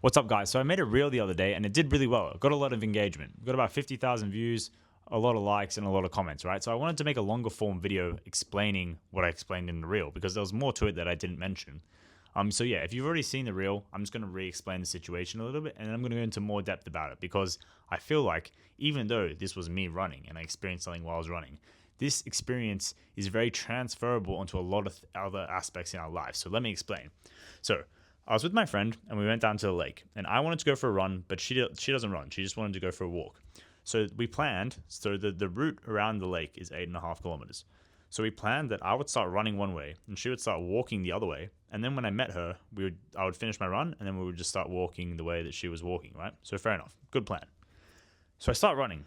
What's up, guys? So I made a reel the other day and it did really well. It got a lot of engagement. Got about 50,000 views, a lot of likes, and a lot of comments, right? So I wanted to make a longer form video explaining what I explained in the reel because there was more to it that I didn't mention. So yeah, if you've already seen the reel, I'm just going to re-explain the situation a little bit and then I'm going to go into more depth about it because I feel like even though this was me running and I experienced something while I was running, this experience is very transferable onto a lot of other aspects in our lives. So let me explain. So I was with my friend and we went down to the lake and I wanted to go for a run, but she doesn't run. She just wanted to go for a walk. So we planned, so the route around the lake is 8.5 kilometers. So we planned that I would start running one way and she would start walking the other way. And then when I met her, I would finish my run and then we would just start walking the way that she was walking, right? So fair enough. Good plan. So I start running.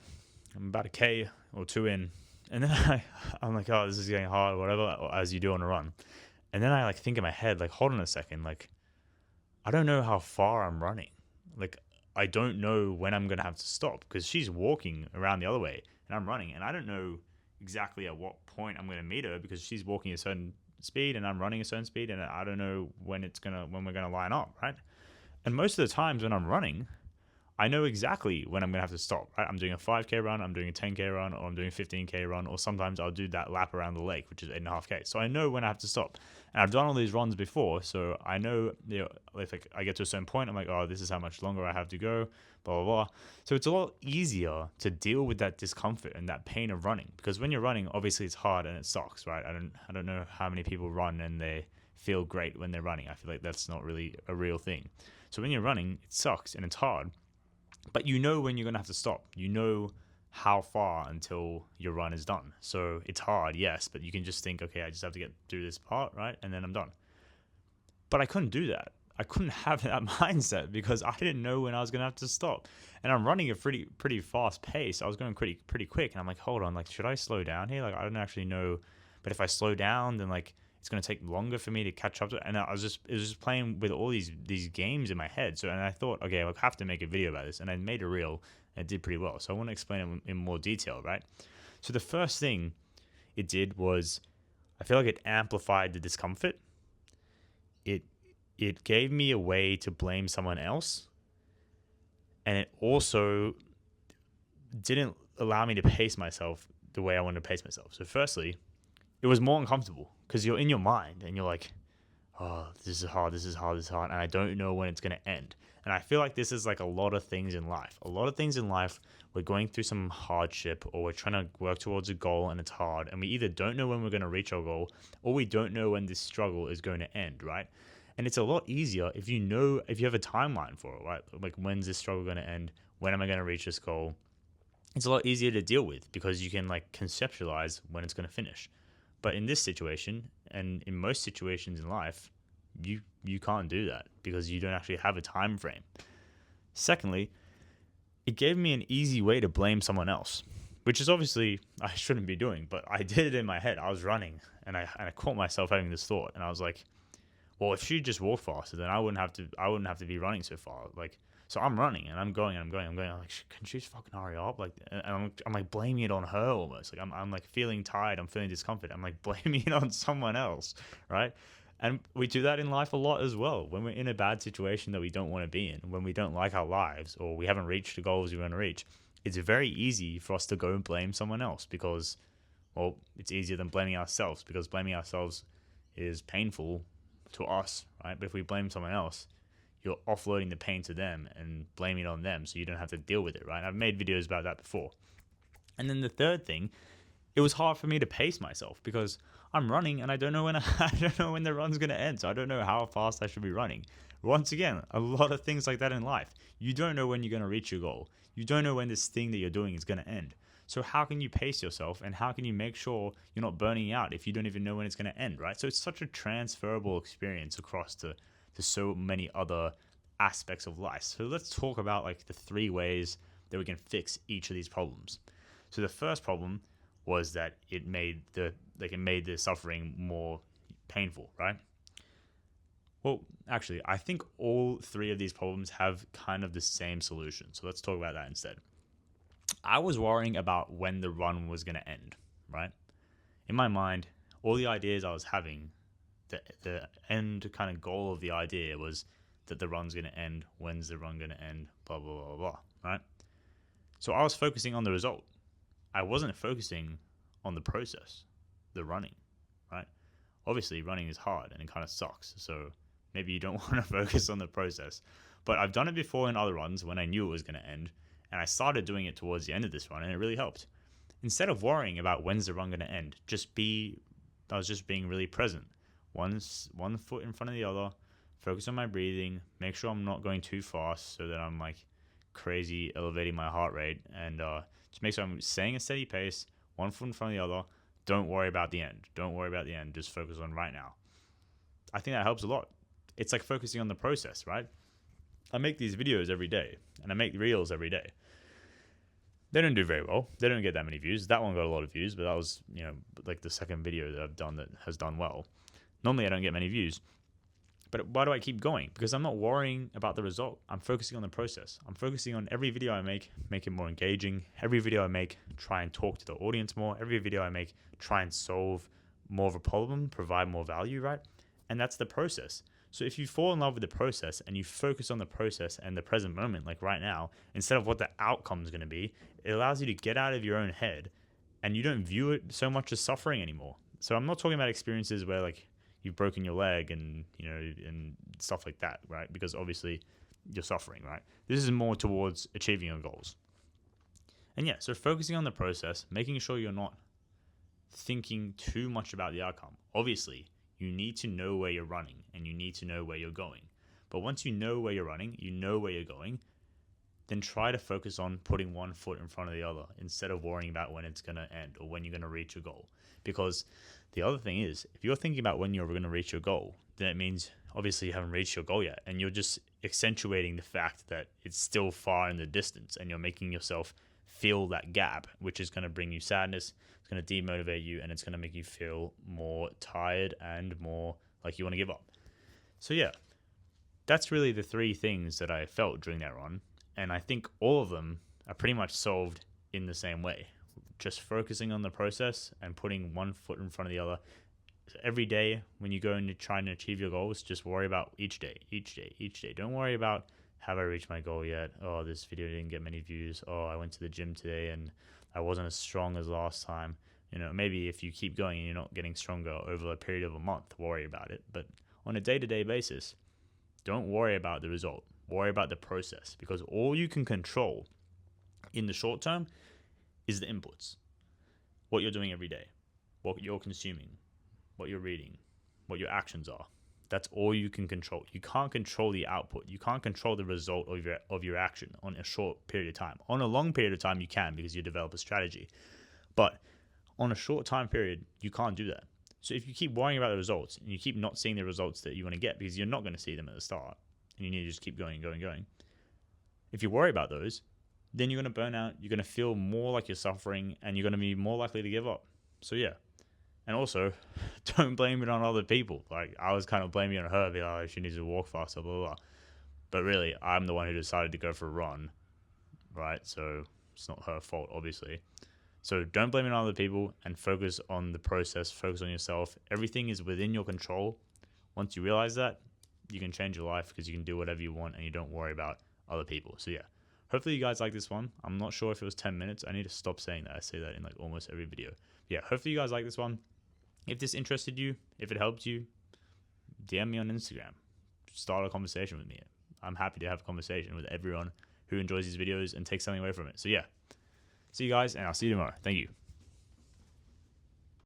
I'm about a K or two in. And then I'm like, oh, this is getting hard, whatever, as you do on a run. And then I think in my head, hold on a second, I don't know how far I'm running. I don't know when I'm going to have to stop because she's walking around the other way and I'm running. And I don't know exactly at what point I'm going to meet her because she's walking a certain speed and I'm running a certain speed. And I don't know when we're going to line up, right? And most of the times when I'm running, I know exactly when I'm going to have to stop, right? I'm doing a 5K run, I'm doing a 10K run, or I'm doing a 15K run, or sometimes I'll do that lap around the lake, which is 8.5K. So I know when I have to stop. And I've done all these runs before, so I know, if I get to a certain point, I'm like, oh, this is how much longer I have to go, blah, blah, blah. So it's a lot easier to deal with that discomfort and that pain of running. Because when you're running, obviously it's hard and it sucks, right? I don't know how many people run and they feel great when they're running. I feel like that's not really a real thing. So when you're running, it sucks and it's hard. But you know when you're going to have to stop. You know how far until your run is done. So it's hard, yes, but you can just think, okay, I just have to get through this part, right? And then I'm done. But I couldn't do that. I couldn't have that mindset because I didn't know when I was going to have to stop. And I'm running a pretty fast pace. I was going pretty quick. And I'm like, hold on, should I slow down here? I don't actually know. But if I slow down, then it's going to take longer for me to catch up to it. And it was just playing with all these games in my head. So, and I thought, okay, I have to make a video about this. And I made a reel and it did pretty well. So I want to explain it in more detail, right? So the first thing it did was, I feel like it amplified the discomfort. It gave me a way to blame someone else. And it also didn't allow me to pace myself the way I wanted to pace myself. So firstly, it was more uncomfortable because you're in your mind and you're like, oh, this is hard, and I don't know when it's going to end. And I feel like this is a lot of things in life. A lot of things in life, we're going through some hardship or we're trying to work towards a goal and it's hard. And we either don't know when we're going to reach our goal or we don't know when this struggle is going to end, right? And it's a lot easier if you have a timeline for it, right? When's this struggle going to end? When am I going to reach this goal? It's a lot easier to deal with because you can conceptualize when it's going to finish. But in this situation, and in most situations in life, you can't do that because you don't actually have a time frame. Secondly, it gave me an easy way to blame someone else, which is obviously I shouldn't be doing, but I did it in my head. I was running and I caught myself having this thought and I was like, well, if she just walked faster, then I wouldn't have to be running so far. So I'm running and I'm going. I'm like, can she just fucking hurry up? And I'm blaming it on her almost. I'm feeling tired. I'm feeling discomfort. I'm blaming it on someone else, right? And we do that in life a lot as well. When we're in a bad situation that we don't want to be in, when we don't like our lives or we haven't reached the goals we want to reach, it's very easy for us to go and blame someone else because, well, it's easier than blaming ourselves because blaming ourselves is painful to us, right? But if we blame someone else, you're offloading the pain to them and blaming it on them so you don't have to deal with it, right? I've made videos about that before. And then the third thing, it was hard for me to pace myself because I'm running and I don't know when I don't know when the run's going to end, so I don't know how fast I should be running. Once again, a lot of things like that in life. You don't know when you're going to reach your goal. You don't know when this thing that you're doing is going to end. So how can you pace yourself and how can you make sure you're not burning out if you don't even know when it's going to end, right? So it's such a transferable experience across to so many other aspects of life. So let's talk about the three ways that we can fix each of these problems. So the first problem was that it made the suffering more painful, right? Well, actually, I think all three of these problems have kind of the same solution. So let's talk about that instead. I was worrying about when the run was going to end, right? In my mind, all the ideas I was having, the end kind of goal of the idea was that the run's going to end, when's the run going to end, blah, blah, blah, blah, right? So I was focusing on the result. I wasn't focusing on the process, the running, right? Obviously, running is hard and it kind of sucks. So maybe you don't want to focus on the process. But I've done it before in other runs when I knew it was going to end. And I started doing it towards the end of this run and it really helped. Instead of worrying about when's the run going to end, I was just being really present. One foot in front of the other, focus on my breathing, make sure I'm not going too fast so that I'm like crazy elevating my heart rate, and just make sure I'm staying a steady pace, one foot in front of the other. Don't worry about the end. Just focus on right now. I think that helps a lot. It's like focusing on the process, right? I make these videos every day and I make reels every day. They don't do very well. They don't get that many views. That one got a lot of views, but that was, like the second video that I've done that has done well. Normally I don't get many views. But why do I keep going? Because I'm not worrying about the result. I'm focusing on the process. I'm focusing on every video I make it more engaging. Every video I make, try and talk to the audience more. Every video I make, try and solve more of a problem, provide more value, right? And that's the process. So if you fall in love with the process and you focus on the process and the present moment, like right now, instead of what the outcome is going to be, it allows you to get out of your own head and you don't view it so much as suffering anymore. So I'm not talking about experiences where like you've broken your leg and, and stuff like that, right? Because obviously you're suffering, right? This is more towards achieving your goals. And yeah, so focusing on the process, making sure you're not thinking too much about the outcome. Obviously, you need to know where you're running and you need to know where you're going. But once you know where you're running, you know where you're going, then try to focus on putting one foot in front of the other instead of worrying about when it's going to end or when you're going to reach your goal. Because the other thing is, if you're thinking about when you're going to reach your goal, then it means obviously you haven't reached your goal yet. And you're just accentuating the fact that it's still far in the distance and you're making yourself feel that gap, which is going to bring you sadness. It's going to demotivate you and it's going to make you feel more tired and more like you want to give up. So yeah, that's really the three things that I felt during that run. And I think all of them are pretty much solved in the same way. Just focusing on the process and putting one foot in front of the other. So every day when you go and you're trying to achieve your goals, just worry about each day. Don't worry about, have I reached my goal yet? Oh, this video didn't get many views. Oh, I went to the gym today and I wasn't as strong as last time. Maybe if you keep going and you're not getting stronger over a period of a month, worry about it. But on a day-to-day basis, don't worry about the result. Worry about the process, because all you can control in the short term is the inputs. What you're doing every day, what you're consuming, what you're reading, what your actions are. That's all you can control. You can't control the output. You can't control the result of your action on a short period of time. On a long period of time, you can, because you develop a strategy. But on a short time period, you can't do that. So if you keep worrying about the results and you keep not seeing the results that you want to get because you're not going to see them at the start and you need to just keep going. If you worry about those, then you're going to burn out. You're going to feel more like you're suffering and you're going to be more likely to give up. So yeah. And also, don't blame it on other people. Like, I was kind of blaming it on her, be like, oh, she needs to walk faster, blah, blah, blah. But really, I'm the one who decided to go for a run, right? So it's not her fault, obviously. So don't blame it on other people and focus on the process, focus on yourself. Everything is within your control. Once you realize that, you can change your life because you can do whatever you want and you don't worry about other people. So yeah, hopefully you guys like this one. I'm not sure if it was 10 minutes. I need to stop saying that. I say that in like almost every video. Yeah, hopefully you guys like this one. If this interested you, if it helped you, DM me on Instagram. Start a conversation with me. I'm happy to have a conversation with everyone who enjoys these videos and takes something away from it. So yeah, see you guys, and I'll see you tomorrow. Thank you.